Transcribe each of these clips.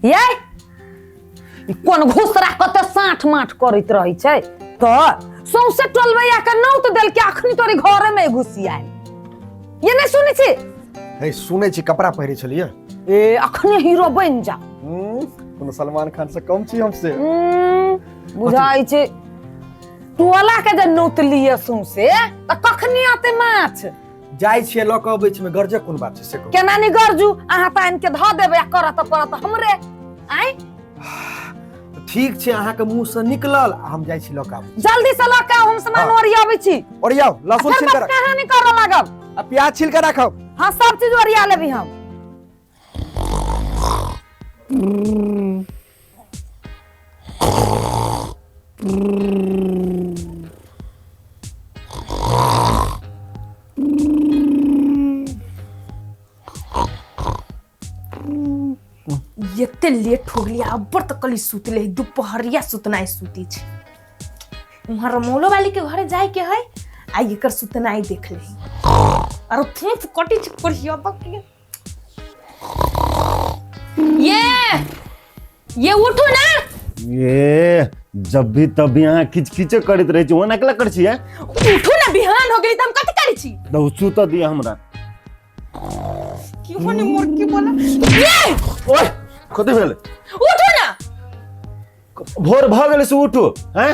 ये कोन घुसरा कते साठ माठ करैत रहै छै तो सौसे टोलबैया के नौत देल के अखनी तोरी घर में घुसियाल ये नहीं सुनै छी हे सुनै छी कपड़ा पहिरै छलिए ए अखनी हीरो बन जा कोनो सलमान खान से कम छी हमसे बुझाई छै टोला के जे नौत लिए सौसे त कखनी आते माछ जाय छिए ल के अबै छी में गरजे कोन बात छै से कहू केना नि गरजू अहाँ त आन के ध देबै करत हमरे आइ ठीक छै अहाँ के मुंह से निकलल हम जाय छी ल के आबै जल्दी से ल के हम सामान ओरियाबै छी ओरियाओ लहसुन छिल के कहां नि करऽ लागब आ प्याज छिल के राखब हां सब चीज ओरिया लेबी हम एते लेट हो गया अब्बर तक कली सुतले दोपहरिया सुतनाई सुती छै वहां रमोलो वाली के घरे जाए के है आ एकर सुतनाई देख ले और फूफ कटी छ करिया बके ये उठो ना ये जब भी तब यहाँ किचकिच करत रहे छी ओना कला कर छी उठो ना बिहान हो गई त हम कथि करै छी दो सुत दिया हमरा की होने मुर्गी बोला ये ओए कथि भेल उठो ना भोर भ गेल से उठो हैं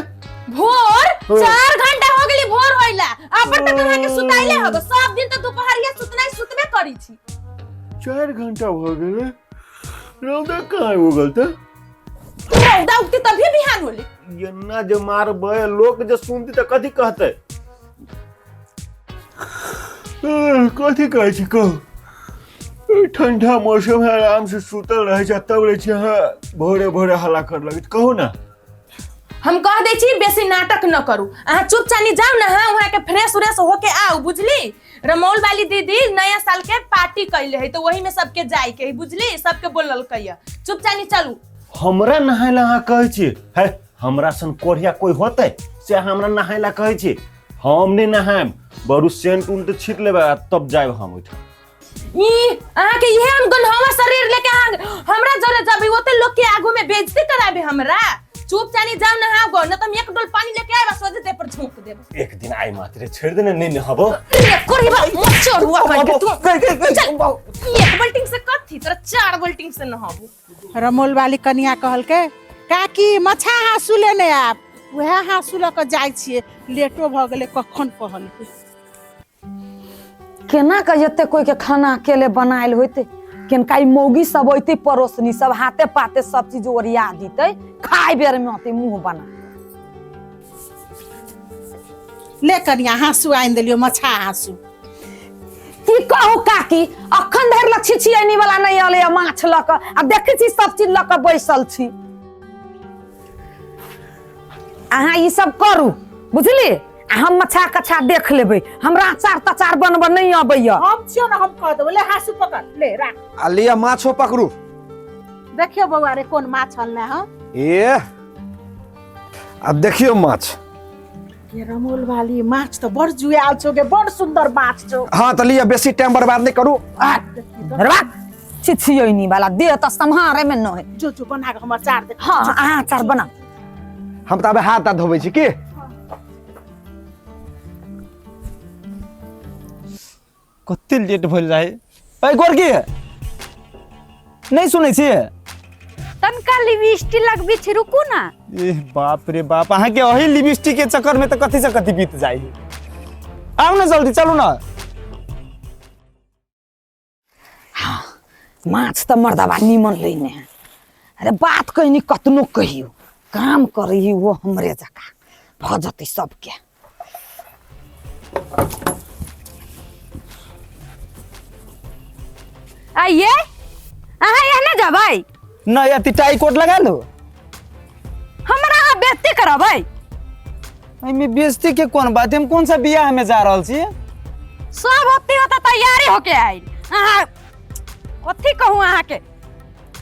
भोर 4 घंटा हो गेली भोर होइला अब्बर तक हमरा के सुताइले हबो सब दिन त दोपहरिया सुतनाई सुतबे करी छी 4 घंटा भ गेल रौदा काय हो गेल त रौदा उठती तभी बिहान होले यन्ना जे मार बय लोग जे सुनती त कथि कहते कथि कहै छी कहू ठंडा मौसम है आराम से सुतल रहे छै तब रहे छी भोरे भोरे हल्ला कर लगित कहू ना हम कह दे छी बेसी नाटक न करू अहाँ चुपचानी जाओ ना वहां के फ्रेश उरेश होके आओ बुझली रमोल वाली दीदी नया साल के पार्टी कैले है तो वही में सबके जाए के बुझली सबके बोलल कहिया चुपचानी चलू हमरा नहायला अहाँ कहै छी है हमरा सन कोढ़िया कोई होतै से हमरा नहायला कहै छी हम नहीं नहायब बरु सेंट उल्ट छीट लेबे तब जायब हम ओइठा ई अहाँ के इहे हम गंधावा शरीर लेके हमरा जरे जबी ओते लोग के आगू में बेइज्जती कराबे हमरा चुपचानी जाओ नहाओ गो न त हम एक डोल पानी लेके आएबा सोजे दे पर झोंक देब एक दिन आई मात्रे छेड़ देने नहीं नहाबो कोढ़ीबा मच्छर हुआ करके तू एक बाल्टी से कथी तोरा 4 बाल्टी से नहाबू रमोल वाली कनिया कहल के काकी मछा हाँसू लेने आप वह हाँसू ल के जाय छिए लेटो भ गेले कखन कहल के केना के जते कोई के खाना अकेले बनाइल होते केनका मौगी सब होते परोसनी सब हाथे पाते सब चीज ओरिया दीते खाए बेर में होते मुंह बना ले कनिया हाँसू आइन देलियो मछा हाँसू की कहू काकी अखन धर ल छिछियानी वाला नहीं आले माछ ल के आ देखै छी सब चीज ल के बैसल छी अहाँ ई सब करू बुझली हम मछा कछा देख लेबै हमरा अचार तचार बनब नहीं आबैया हम छियो ना हम कह देबो ले हाँसू पकड़ ले राख आ लिया माछो पकड़ू देखियो बौआ रे कोन माछ हलने ह ए अब देखियो माछ के रमोल वाली माछ तो बड़ जुआल छोगे बड़ सुंदर माछ छौ हां त लिया बेसी टाइम बर्बाद नहीं करू रख छिछियानी वाला दे त संहारे में न है जो बना के हम अचार दे हां अहाँ अचार बना हम त अब हाथ धोबै छी की कते लेट भइल जाए ए गोरकी नहीं सुनै छी तनका लिपस्टिक लगबी छी रुकू ना ए बाप रे बाप अहाँ के ओही लिपस्टिक के चक्कर में तो कथि से कथि बीत जाई आओ ना जल्दी चलू ना हाँ माछ त मर्दबा निमन लेने है अरे बात कहनी कतनो कहियो काम करही वो हमरे जका भ जतै सबके आइए अहाँ यहाँ ना जबै ना या टाई कोट लगा लो हमरा अहाँ बेइज्जती करबै में बेइज्जती के कौन बात हम कौन सा बियाह में जा रहल छी सब हफ्ते होता तैयारी होके आइल अहाँ कथी कहूँ अहाँ के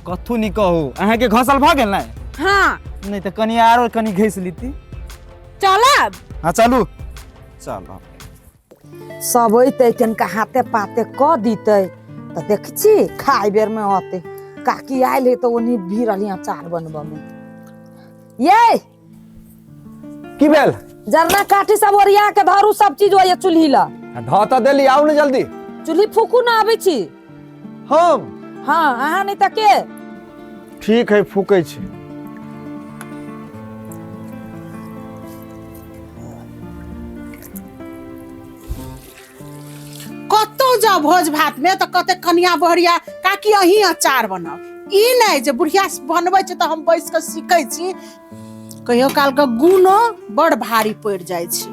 कथू नहीं कहू अहाँ के घसल भ गेल ना हाँ नहीं तो कनी आरो कनी घिस लीती चलब हाँ चलू चलो सब अइतै तनिका हाथे पाते क दीतै त देख छी खाइ बेर में होते काकी आयल है तो ओनी भी रहली अचार बनबा में। ये की भेल जरना काठी सब ओरिया के धरू सब चीज ओए चूल्ही ला। ध त देली आउ ने जल्दी। चूल्ही फूकू ना आबै छी। हम हाँ अहाँ नहीं त के। ठीक है फूकै छी। कतौ जाओ भोज भात में तो कते कनिया बहरिया काकी अही अचार बनाओ। ई नहीं जे बुढ़िया बनबै छै तो हम बैस के सीखै छी। कहियो काल के गुनो बड़ भारी पड़ जाय छै।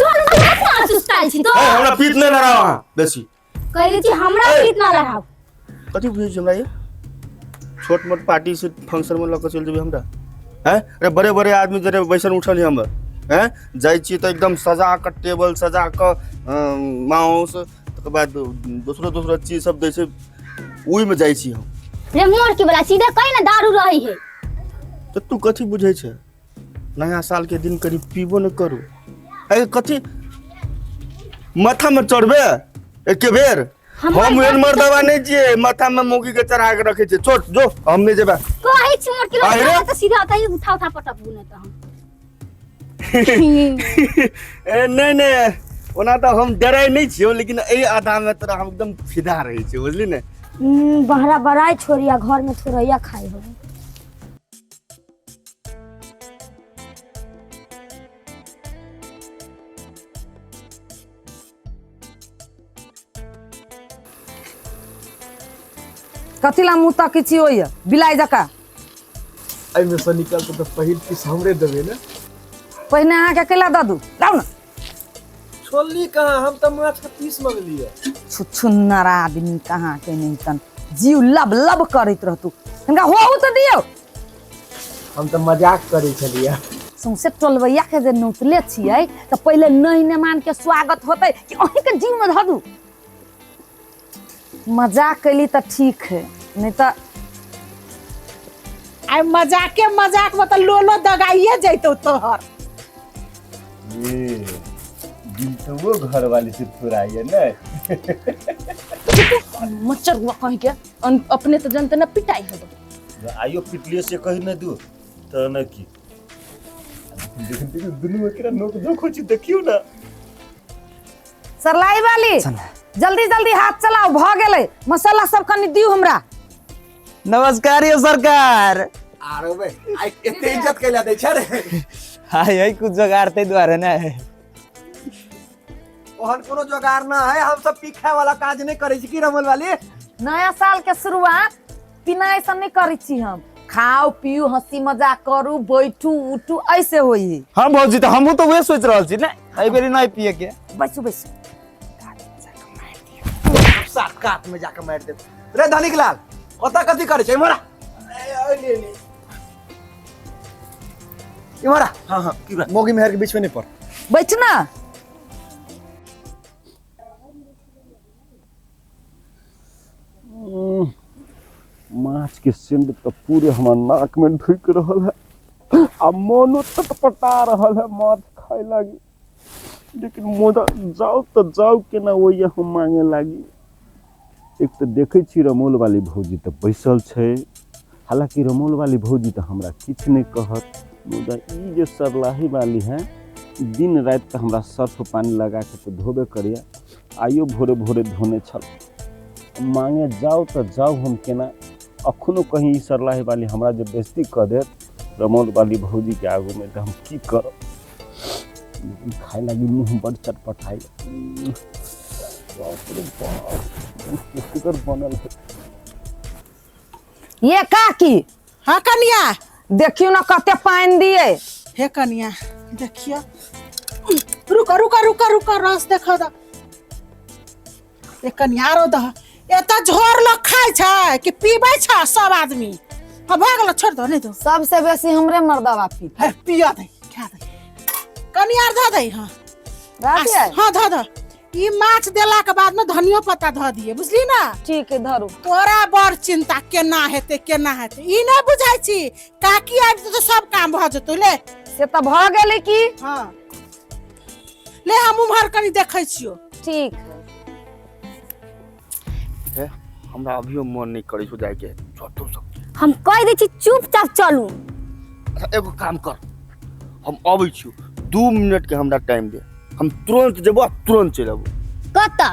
हमरा पीत नहीं लगा वहाँ बेसी कहले छी हमरा पीत ना लगाव। कथी बुझै छी हमरा ये छोट मोट पार्टी से फंक्शन में लग चल जेबे हमरा हैं। अरे बड़े बड़े आदमी जरे बैसन उठल है हमर हैं। जाय छी तो एकदम सजा के टेबल सजा के माउस तकर बाद दूसरा चीज सब दै छै ओई में जाय छी हम। रे मोर की बला सीधे कहीं ना दारू रही है। तो तू कथी बुझै छै नया साल के दिन करीब पीबो न करू। अरे कथी माथा में चढ़बे एके बेर हम एन मर्दवा नहीं छिए माथा में मौगी के चढ़ा के रखे छै। छोट जो हम नहीं जेबा कहै छी मोर की बला तो सीधा आता ही उठा पटक बुने त हम। नहीं ओना तो हम डराई नहीं छियो लेकिन ए आधा में तोरा हम एकदम फिदा रही छी बुझली ने। बहरा बड़ाई छोरिया घर में छोरैया खाई हो। कथी ला मुंह तक छी ओए बिलाई जका। एहि में से निकल तो पहिल किस हमरे देबे ना। पहिने अहाँ के केला द दू लाउ ना। छोलनी कहाँ हम तो माछ के पीस मंगलिए। छुछुन्नर आदमी कहाँ के नहीं तन जीव लब लब करैत रहतू। हिनका होहु त दियौ। हम तो मजाक करे छलिए। सौंसे टोलबैया के जे नौतले छियै त पहिले नहीं ने मान के स्वागत होतै कि अहीं के जीव में ध दू। मजाक कैली त ठीक है नहीं त आई मजाक में तो लोलो दगाइए जैतो तोहर। ये दिल तो वो घर वाली से थोड़ाइए ना। मच्छर हुआ कहीं के अपने तो जनते ना पिटाई हो। आइयो पिटलिए से कहीं न दू तो न की दुनू में केरा नोक जोख होची देखियो ना। सरलाई वाली जल्दी जल्दी हाथ चलाओ भ गेलै मसाला सब कनी दियौ हमरा। नमस्कार यो सरकार। आरो बे आई एते इज्जत कैला दै छै रे। हाय हाय कुछ जगाड़ते द्वारा ना है। ओहन कोनो जोगार ना है। हम सब पीखे वाला काज नहीं करे छी की रमल वाली। नया साल के शुरुआत बिना ऐसा नहीं करै छी हम। खाओ पियो हंसी मजाक करू बैठू उठू ऐसे होई। हम भौजी तो हमहू तो वही सोच रहल छी ना एई बेरी नहीं पिए के। बैसू बैसू साथ काट में जाके मार दे रे धनिक लाल। ओता कथी करे छै मोरा ले इमरा। हां हां की बात मोगी मेहर के बीच में नहीं पड़। बैठ ना। माछ के सेंध तो पूरे हमार नाक में ढुक रहल है। आ मनो तटपटा रहल है माछ खाए लागी। लेकिन मोदा जाओ तो जाओ के ना वो हम मांगे लागी। एक तो देखे छी रमोल वाली भौजी तो बैसल छै। हालांकि रमोल वाली भौजी तो हमरा किछ नहीं कहत। मुदा ई जे सरलाही वाली है दिन रात तो हमरा सर्फ पानी लगा के तो धोबे करिया। आइयो भोरे भोरे धोने छल। मांगे जाओ तो जाओ हम केना अखनो कहीं सरलाही वाली हमरा जे बेइज्जती कर देत रमोल वाली भौजी के आगू में तो हम की करब। खाए लगी मुँह बड़ चटपटाई। बनल है ये काकी। हाँ कनिया देखियो ना कते पानी दिए। हे कनिया देखियो रुका रस देखो द। ए कनिया रो द एता झोर ल खाय छै कि पीबै छ सब आदमी। हां भागल छोड़ दो नहीं तो सबसे बेसी हमरे मर्दवा पी है पिया दे खा दे कनिया ध दे। हां राती है। हां ध द। ई माछ देला के बाद में धनियो पत्ता ध दिए बुझली ना। ठीक है धरू। तोरा बड़ चिंता केना हेते ई नहीं बुझाई छी। काकी आबि तो सब काम भ जतो ले से त भ गेलै की। हां ले हम उम्हर कनी देखै छियो। ठीक है। है हमरा अभियो मन नहीं करै छौ जाय के छोटो सब। हम कह दै छी चुपचाप चलू। अच्छा एगो काम कर, हम अबै छी 2 मिनट के हमरा टाइम दे, हम तुरंत जेबो तुरंत चलि अबो। कतऽ?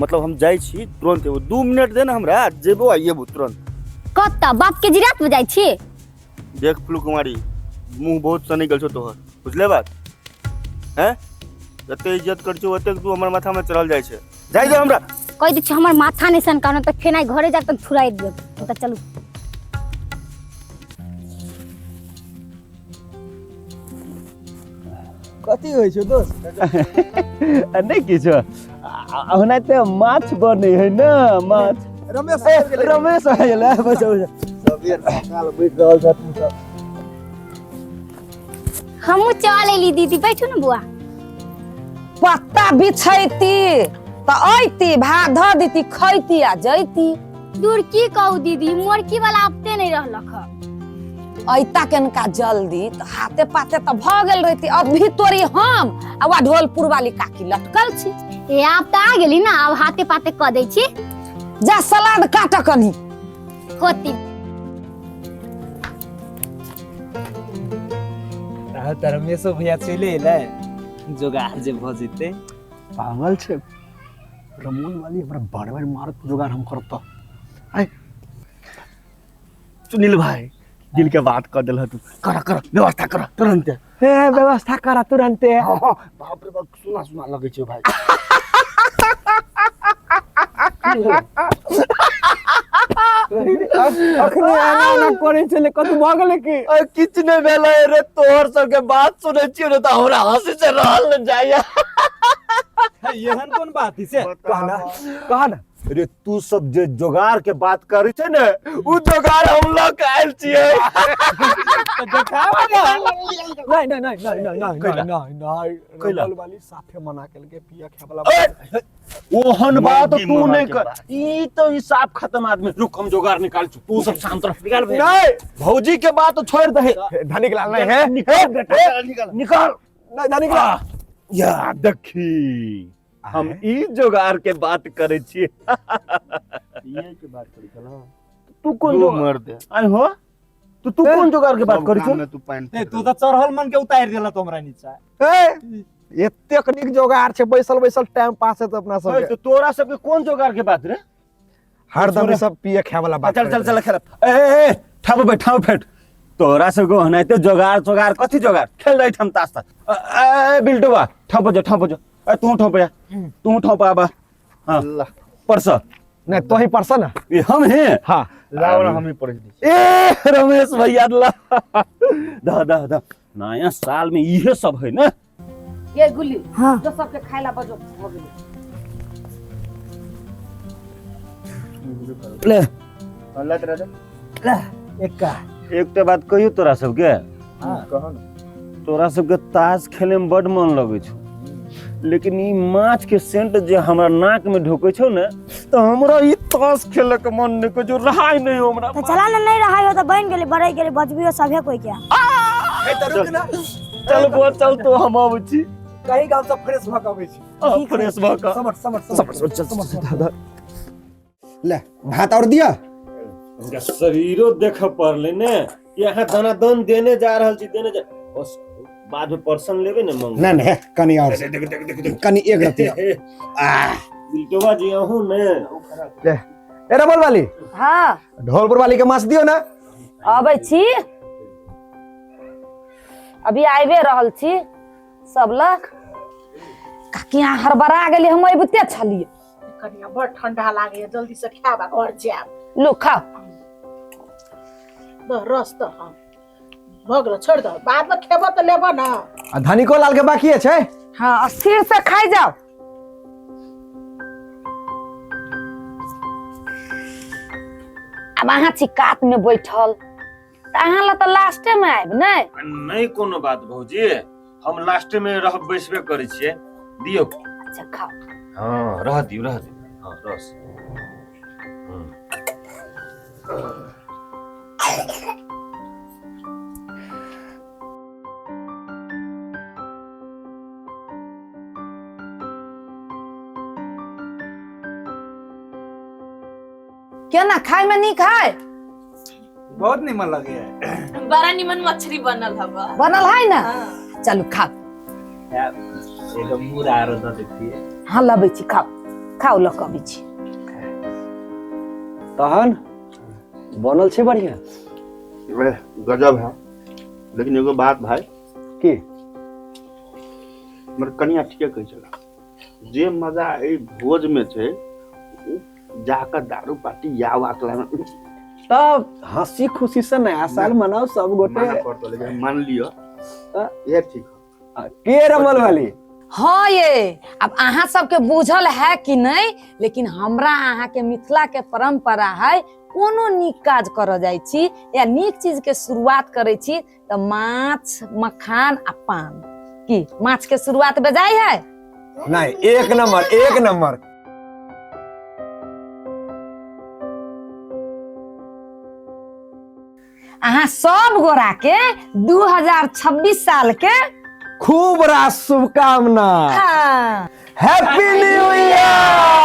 मतलब हम जाय छी तुरंत एबो, 2 मिनट दे ना हमरा, जेबो आ येबो तुरंत। कतऽ? बाप के जिरात बजाय छी? देख फुलू कुमारी, मुंह बहुत सनी गल छौ तोहर, बुझले बात हैं? जते इज्जत कर छौ ओते तू हमर माथा में चढ़ल जाय छै। जाय दे हमरा। कह दै छी हमर माथा नहीं सनकानो त फेनाइ घरे जा तक छुड़ाइ देब। त चलू। कथी होइ छौ दोस्त? नहीं किछो, ओनाहिते माछ बनै है ना, माछ। रमेश रमेश आ गेलै, बस सब यार काल बैठ रहल छथि सब। हमहू चल एली दीदी, बैठू ना बुआ। पत्ता बिछैती त ऐती, भात ध देती, खैती आ जैती। दूर की कहू दीदी, मोरकी वाला आपते नहीं रहलक ह। ऐता केनका जल्दी त हाथे पाते त भ गेल रहती। अभी तोरी हम आ वा ढोलपुर वाली काकी लटकल छी। ए आप त आ गेली ना, अब हाथे पाते क दै छी। जा सलाद काट कनी। होती त रमेशो भैया चले एलै, जोगार जे भ जेते। पागल छै रमोन वाली, हमरा बड़ बड़ मारत जोगार हम करत। आय सुनील भाई, दिल के बात कर देल तू, कर कर व्यवस्था कर तुरंत। हे व्यवस्था करा तुरंते। हां हां, बाप रे बाप, सुना सुना लगे छै भाई। अखनी एना करे छले, कतु भ गेले की? किछ नहीं भेलै रे, तोहर सबके बात सुनै छियै न त हमरा हंसी से रहल न जाइया। एहन कोन बात छै? कहा ना रे, तू सब जे जोगार के बात करै छै ने, उ जोगार हम ल के आइल छियै। देखावा ना। नहीं नहीं नहीं नहीं नहीं नहीं नहीं, रमोल वाली साथे मना के लगे पिया खाए वाला। ओहन बात तू नहीं कर, ई तो हिसाब खत्म आदमी। रुक, हम जोगार निकाल छू, तू सब शांत रह। निकाल नहीं, भौजी के बात तो छोड़ दे। धनिक लाल नहीं है, निकाल निकाल निकाल। नहीं धनिक लाल। या देखी, हम ई जोगार के बात करे छियै। ये के बात करी चला, तू कौन दो जोगार? मर्द है। आय हो, तू कौन जोगार के बात करै काम छौ? में तू पानी ए तू तो चढ़ल मन के उतार देला तो हमरा नीचा। ए एतेक निक जोगार छै, बैसल बैसल टाइम पास हेत अपना सब। तो तोरा सबके कौन जोगार के बात रे? हरदम सब पिए खाए वाला बात। चल चल चल खेल। ए ठाव बैठ, ठाव बैठ। तोरा सबके ओहनाइते जोगार जोगार कथी जोगार? खेल रही हम ताश ताश। ए बिल्टुआ, ठाव बजो ठाव बजो। ए तू ठाव बजा, तू ठाव बाबा। हां परस नहीं तो ही परसा ना। ये हम हैं। हां लाओ ना, हम ही पढ़ दी। ए रमेश भैया ला दा दा दा, नया साल में इहे सब है ना। ये गुल्ली, हाँ। जो सबके खाइला बजो हो गेलै। ले अल्लाह तेरा दे। एक का एक तो बात कहियो तोरा सबके, हां कहो ना। तोरा सबके ताश खेले में बड मन लगे छौ, लेकिन ई माछ के सेंट जे हमरा नाक में ढोकै छौ ने, तो हमरा ई ताश खेले के मन नहीं को, जो रहाई नहीं हमरा। तो चला ना, नहीं रहा हो तो बन गेले, बढ़ई गेले, बजबियो सभे कोई क्या। ए त रुक ना, चल बो चल, तो हम आबै छी। कहीं गांव सब फ्रेश भ के आबै छी। फ्रेश भ के समझ समझ समझ चल। ले भात और दिया। उनका शरीरो देख पड़ले ने, यहाँ दाना दन देने जा रहल छी, देने जा बस, बाद में पर्सन लेबे ने मंग। नहीं नहीं कनी और कनी एक रति बिल्टुआ जी आहू ने। ले ए रमोल वाली, हां ढोलपुर वाली के माछ दियो ना। आबै छी, अभी आइबे रहल छी सब लग। काकी यहाँ हड़बड़ा गेली, हम अबिते छलिए। कनिया बड़ ठंडा लागे, जल्दी से खाबा घर जाब। लो खाओ। द रस त हम भगल छोड़ दो, बाद में खेबो तो लेबो ना। आ धनिको लाल के बाकी छै। हाँ, स्थिर से खाई जाओ। अब अहाँ छी कात में बैठल, अहाँ ला तो लास्टे में आब नहीं कोनो बात भौजी, हम लास्ट में रह बैसबे करे छिए। दियो। अच्छा खाओ। हां रह दियो रह दियो। हां रस। क्या ना खाए में नहीं खाए बहुत निमन लगे है। बड़ा निमन मछली बनल हवा। बनल है ना चलो खाओ एगो मुरा आरो द देतिए। हाँ लबै छी खाओ खाओ ल कबै छी तहन बनल छे बढ़िया गजब है। लेकिन एगो बात भाई की मगर कनिया ठीके कहै छला जे मजा ए भोज में छे उ जाकर दारू पार्टी या वाकला में तब हंसी खुशी से नया साल मनाओ सब गोटे। माना पड़तो लेकिन मान लियो ये ठीक है। के रमल वाली हाँ ये अब अहाँ सबके बुझल है कि नहीं लेकिन हमरा अहाँ के मिथिला के परंपरा है कोनो नीक काज कर जाय छी या नीक चीज के शुरुआत करे छी तो माछ मखान आ पान की माछ के शुरुआत बेजाय है नहीं एक नंबर अहाँ सब गोरा के 2026 साल के खूब रास शुभकामना। हाँ। Happy new year.